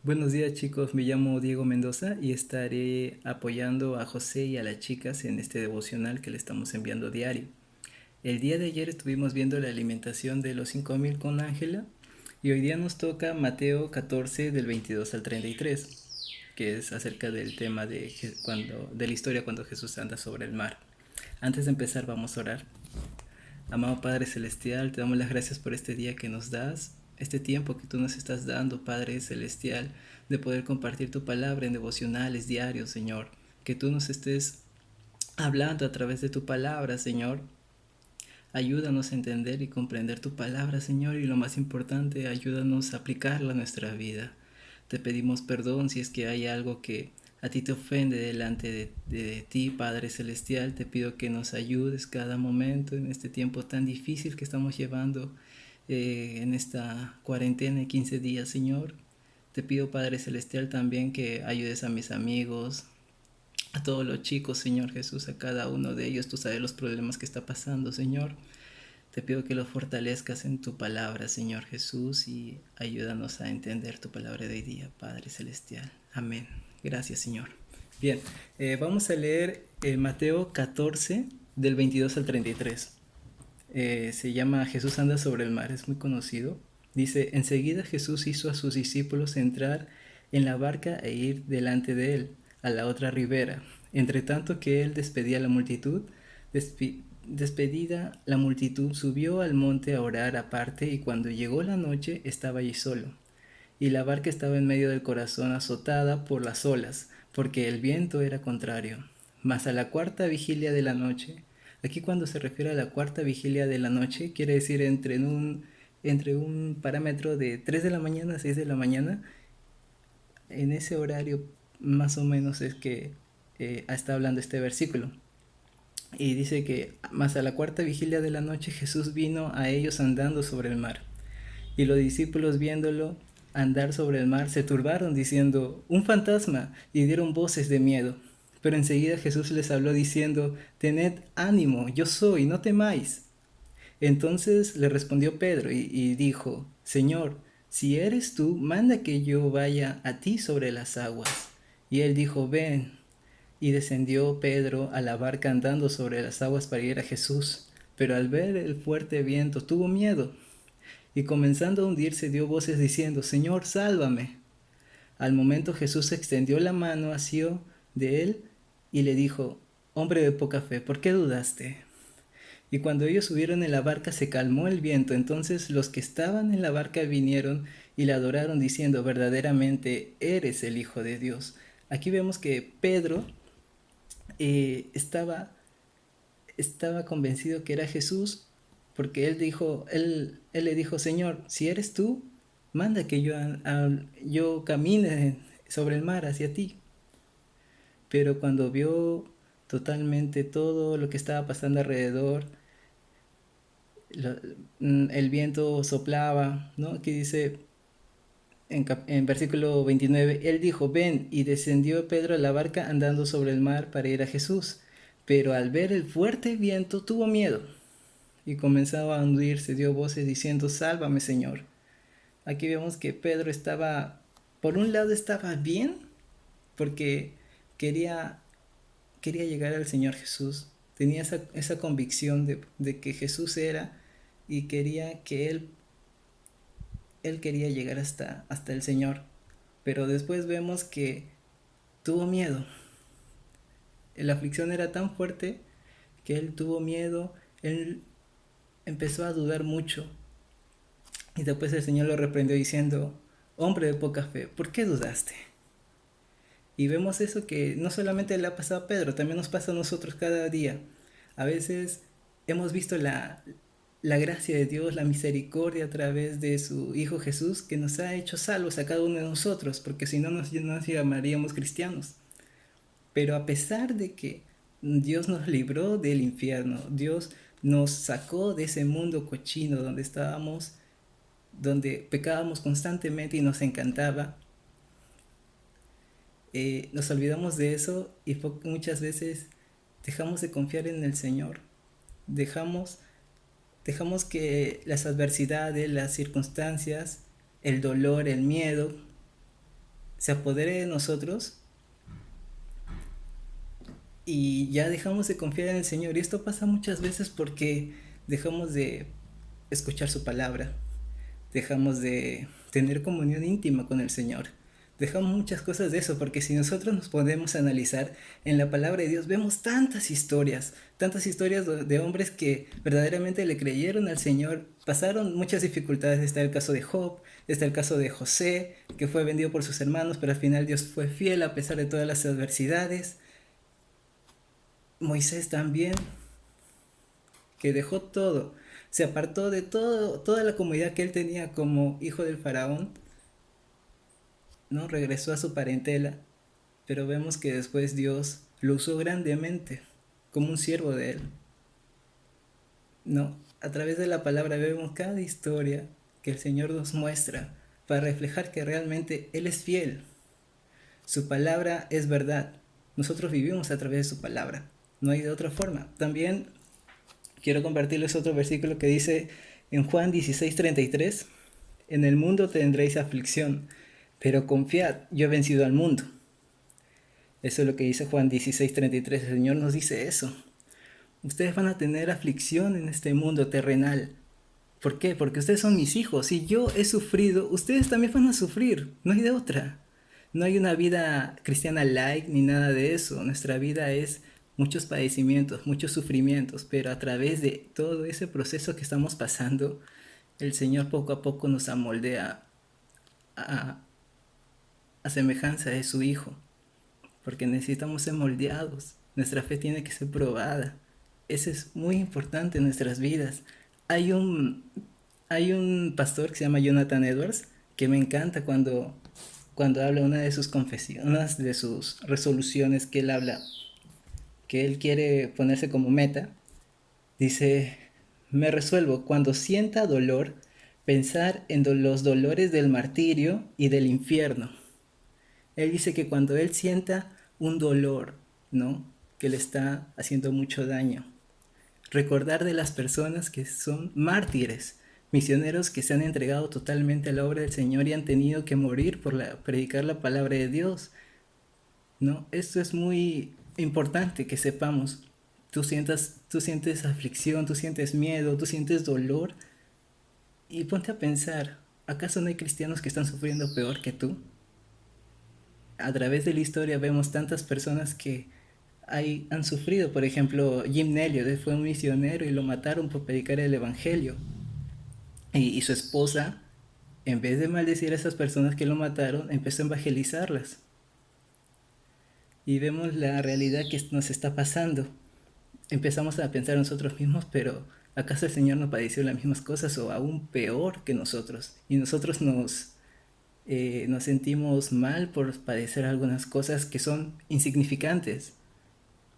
Buenos días chicos, me llamo Diego Mendoza y estaré apoyando a José y a las chicas en este devocional que le estamos enviando diario. El día de ayer estuvimos viendo la alimentación de los 5000 con Ángela y hoy día nos toca Mateo 14 del 22 al 33, que es acerca del tema de la historia cuando Jesús anda sobre el mar. Antes de empezar vamos a orar. Amado Padre Celestial, te damos las gracias por este día que nos das, este tiempo que tú nos estás dando, Padre Celestial, de poder compartir tu palabra en devocionales diarios, Señor. Que tú nos estés hablando a través de tu palabra, Señor. Ayúdanos a entender y comprender tu palabra, Señor, y lo más importante, ayúdanos a aplicarla a nuestra vida. Te pedimos perdón si es que hay algo que a ti te ofende delante de ti, Padre Celestial. Te pido que nos ayudes cada momento en este tiempo tan difícil que estamos llevando en esta cuarentena de 15 días, Señor. Te pido, Padre Celestial, también que ayudes a mis amigos, a todos los chicos, Señor Jesús, a cada uno de ellos. Tú sabes los problemas que está pasando, Señor. Te pido que los fortalezcas en tu palabra, Señor Jesús, y ayúdanos a entender tu palabra de hoy día, Padre Celestial. Amén. Gracias, Señor. Bien, vamos a leer Mateo 14, del 22 al 33. Se llama Jesús anda sobre el mar, es muy conocido. Dice, enseguida Jesús hizo a sus discípulos entrar en la barca e ir delante de él, a la otra ribera. Entre tanto que él despedía a la multitud, despedida la multitud subió al monte a orar aparte y cuando llegó la noche estaba allí solo. Y la barca estaba en medio del corazón azotada por las olas, porque el viento era contrario. Mas a la cuarta vigilia de la noche, aquí cuando se refiere a la cuarta vigilia de la noche, quiere decir entre un parámetro de 3 de la mañana a 6 de la mañana, en ese horario más o menos es que está hablando este versículo. Y dice que más a la cuarta vigilia de la noche Jesús vino a ellos andando sobre el mar. Y los discípulos viéndolo andar sobre el mar se turbaron diciendo, un fantasma, y dieron voces de miedo. Pero enseguida Jesús les habló diciendo, tened ánimo, yo soy, no temáis. Entonces le respondió Pedro y dijo, Señor, si eres tú, manda que yo vaya a ti sobre las aguas. Y él dijo, ven. Y descendió Pedro a la barca andando sobre las aguas para ir a Jesús. Pero al ver el fuerte viento tuvo miedo y comenzando a hundirse dio voces diciendo, Señor, sálvame. Al momento Jesús extendió la mano, asió de él y le dijo, hombre de poca fe, ¿por qué dudaste? Y cuando ellos subieron en la barca se calmó el viento. Entonces los que estaban en la barca vinieron y le adoraron diciendo, verdaderamente eres el Hijo de Dios. Aquí vemos que Pedro estaba convencido que era Jesús, porque él le dijo, Señor, si eres tú, manda que yo camine sobre el mar hacia ti. Pero cuando vio totalmente todo lo que estaba pasando alrededor, lo- el viento soplaba, ¿no? Aquí dice en versículo 29, él dijo, ven, y descendió Pedro a la barca andando sobre el mar para ir a Jesús. Pero al ver el fuerte viento tuvo miedo y comenzaba a hundirse, dio voces diciendo, sálvame, Señor. Aquí vemos que Pedro estaba, por un lado estaba bien, porque quería, quería llegar al Señor Jesús, tenía esa convicción de que Jesús era y quería que él quería llegar hasta el Señor. Pero después vemos que tuvo miedo. La aflicción era tan fuerte que él tuvo miedo, él empezó a dudar mucho. Y después el Señor lo reprendió diciendo, hombre de poca fe, ¿por qué dudaste? Y vemos eso que no solamente le ha pasado a Pedro, también nos pasa a nosotros cada día. A veces hemos visto la gracia de Dios, la misericordia a través de su Hijo Jesús, que nos ha hecho salvos a cada uno de nosotros, porque si no nos llamaríamos cristianos. Pero a pesar de que Dios nos libró del infierno, Dios nos sacó de ese mundo cochino donde estábamos, donde pecábamos constantemente y nos encantaba, nos olvidamos de eso y muchas veces dejamos de confiar en el Señor. Dejamos, dejamos que las adversidades, las circunstancias, el dolor, el miedo, se apodere de nosotros y ya dejamos de confiar en el Señor. Y esto pasa muchas veces porque dejamos de escuchar su palabra, dejamos de tener comunión íntima con el Señor. Dejamos muchas cosas de eso, porque si nosotros nos podemos analizar en la palabra de Dios, vemos tantas historias de hombres que verdaderamente le creyeron al Señor, pasaron muchas dificultades. Está el caso de Job, está el caso de José, que fue vendido por sus hermanos, pero al final Dios fue fiel a pesar de todas las adversidades. Moisés también, que dejó todo, se apartó de toda la comunidad que él tenía como hijo del faraón, ¿no? Regresó a su parentela, pero vemos que después Dios lo usó grandemente como un siervo de él, ¿no? A través de la palabra vemos cada historia que el Señor nos muestra para reflejar que realmente Él es fiel. Su palabra es verdad. Nosotros vivimos a través de su palabra. No hay de otra forma. También quiero compartirles otro versículo que dice en Juan 16:33, en el mundo tendréis aflicción, pero confiad, yo he vencido al mundo. Eso es lo que dice Juan 16:33. El Señor nos dice eso. Ustedes van a tener aflicción en este mundo terrenal. ¿Por qué? Porque ustedes son mis hijos. Si yo he sufrido, ustedes también van a sufrir. No hay de otra. No hay una vida cristiana light ni nada de eso. Nuestra vida es muchos padecimientos, muchos sufrimientos, pero a través de todo ese proceso que estamos pasando, el Señor poco a poco nos amoldea a, a semejanza de su Hijo, porque necesitamos ser moldeados. Nuestra fe tiene que ser probada. Eso es muy importante en nuestras vidas. Hay un, hay un pastor que se llama Jonathan Edwards que me encanta cuando habla una de sus confesiones, una de sus resoluciones que él habla, que él quiere ponerse como meta. Dice, me resuelvo cuando sienta dolor pensar en los dolores del martirio y del infierno. Él dice que cuando él sienta un dolor, ¿no? Que le está haciendo mucho daño, recordar de las personas que son mártires, misioneros que se han entregado totalmente a la obra del Señor y han tenido que morir por predicar la palabra de Dios, ¿no? Esto es muy importante que sepamos. Tú sientes aflicción, tú sientes miedo, tú sientes dolor y ponte a pensar, ¿acaso no hay cristianos que están sufriendo peor que tú? A través de la historia vemos tantas personas que han sufrido. Por ejemplo, Jim Elliot fue un misionero y lo mataron por predicar el evangelio. Y su esposa, en vez de maldecir a esas personas que lo mataron, empezó a evangelizarlas. Y vemos la realidad que nos está pasando. Empezamos a pensar nosotros mismos, pero ¿acaso el Señor no padeció las mismas cosas o aún peor que nosotros? Y nosotros nos sentimos mal por padecer algunas cosas que son insignificantes.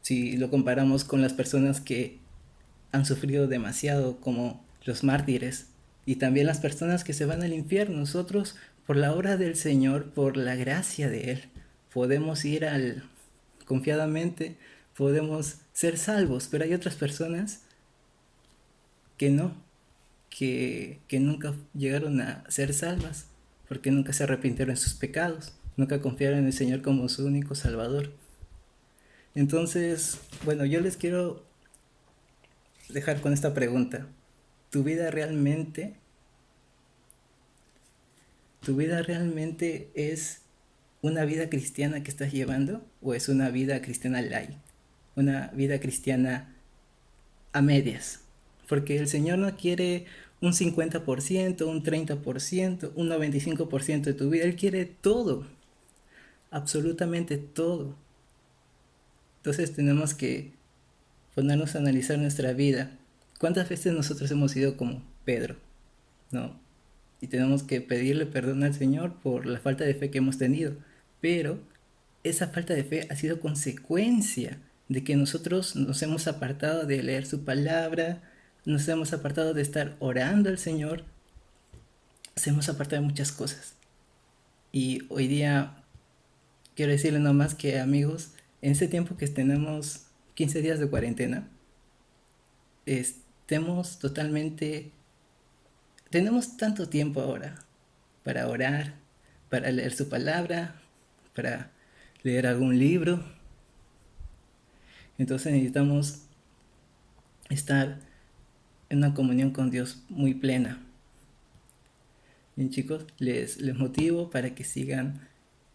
Si lo comparamos con las personas que han sufrido demasiado, como los mártires, y también las personas que se van al infierno, nosotros, por la obra del Señor, por la gracia de Él, podemos ir confiadamente, podemos ser salvos, pero hay otras personas que no, que nunca llegaron a ser salvas, porque nunca se arrepintieron de sus pecados, nunca confiaron en el Señor como su único Salvador. Entonces, bueno, yo les quiero dejar con esta pregunta. ¿Tu vida realmente, tu vida realmente es una vida cristiana que estás llevando o es una vida cristiana light? Una vida cristiana a medias. Porque el Señor no quiere un 50%, un 30%, un 95% de tu vida. Él quiere todo, absolutamente todo. Entonces tenemos que ponernos a analizar nuestra vida. ¿Cuántas veces nosotros hemos sido como Pedro? ¿No? Y tenemos que pedirle perdón al Señor por la falta de fe que hemos tenido. Pero esa falta de fe ha sido consecuencia de que nosotros nos hemos apartado de leer su palabra, nos hemos apartado de estar orando al Señor, nos hemos apartado de muchas cosas. Y hoy día quiero decirle nomás que amigos, en este tiempo que tenemos 15 días de cuarentena, estemos totalmente, tenemos tanto tiempo ahora para orar, para leer su palabra, para leer algún libro. Entonces necesitamos estar en una comunión con Dios muy plena. Bien chicos, les motivo para que sigan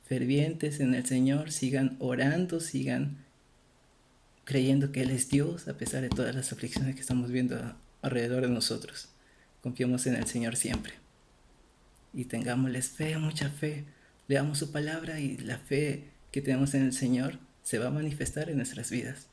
fervientes en el Señor, sigan orando, sigan creyendo que Él es Dios a pesar de todas las aflicciones que estamos viendo alrededor de nosotros. Confiemos en el Señor siempre y tengámosles fe, mucha fe. Leamos su palabra y la fe que tenemos en el Señor se va a manifestar en nuestras vidas.